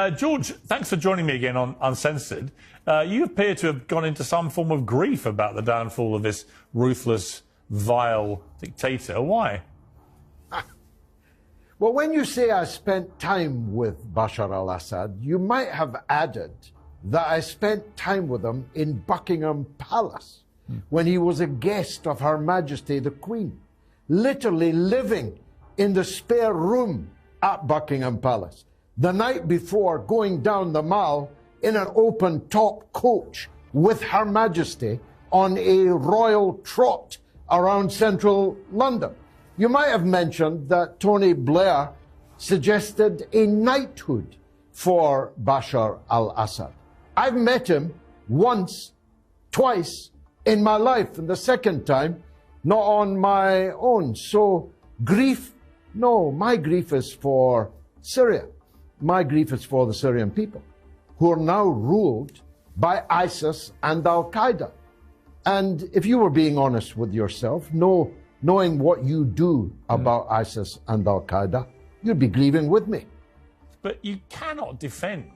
George, thanks for joining me again on Uncensored. You appear to have gone into some form of grief about the downfall of this ruthless, vile dictator. Why? Well, when you say I spent time with Bashar al-Assad, you might have added that I spent time with him in Buckingham Palace when he was a guest of Her Majesty the Queen, literally living in the spare room at Buckingham Palace. The night before, going down the Mall in an open-top coach with Her Majesty on a royal trot around central London. You might have mentioned that Tony Blair suggested a knighthood for Bashar al-Assad. I've met him once, twice in my life, and the second time, not on my own. So grief, no, my grief is for Syria. My grief is for the Syrian people, who are now ruled by ISIS and al-Qaeda. And if you were being honest with yourself, knowing what you do about ISIS and al-Qaeda, you'd be grieving with me. But you cannot defend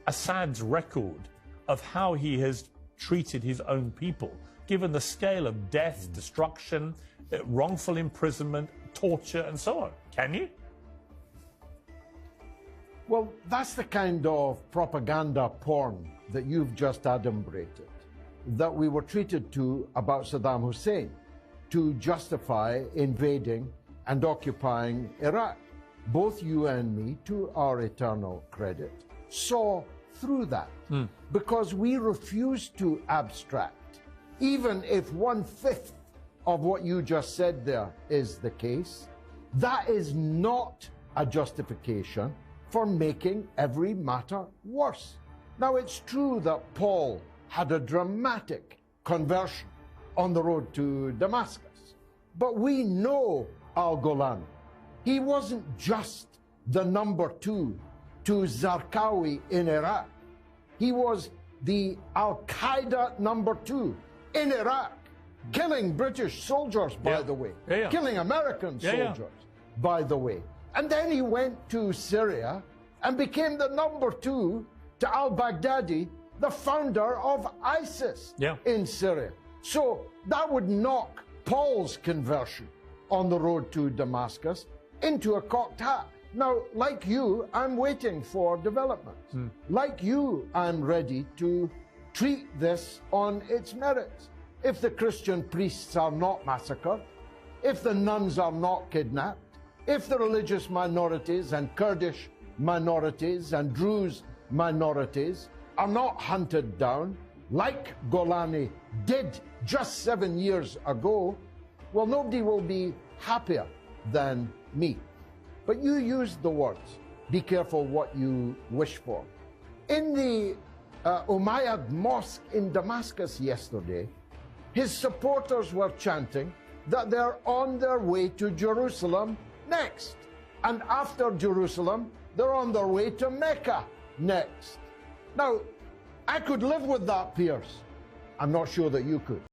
Assad's record of how he has treated his own people, given the scale of death, destruction, wrongful imprisonment, torture, and so on. Can you? Well, that's the kind of propaganda porn that you've just adumbrated, that we were treated to about Saddam Hussein to justify invading and occupying Iraq. Both you and me, to our eternal credit, saw through that because we refused to abstract. Even if 1/5 of what you just said there is the case, that is not a justification for making every matter worse. Now, it's true that Paul had a dramatic conversion on the road to Damascus, but we know al-Golani. He wasn't just the number 2 to Zarqawi in Iraq. He was the al-Qaeda number 2 in Iraq, killing British soldiers, by the way, killing American soldiers, by the way. And then he went to Syria and became the number 2 to al-Baghdadi, the founder of ISIS in Syria. So that would knock Paul's conversion on the road to Damascus into a cocked hat. Now, like you, I'm waiting for developments. Like you, I'm ready to treat this on its merits. If the Christian priests are not massacred, if the nuns are not kidnapped, if the religious minorities and Kurdish minorities and Druze minorities are not hunted down, like Golani did just 7 years ago, well, nobody will be happier than me. But you used the words, be careful what you wish for. In the Umayyad Mosque in Damascus yesterday, his supporters were chanting that they're on their way to Jerusalem next. And after Jerusalem, they're on their way to Mecca next. Now, I could live with that, Piers. I'm not sure that you could.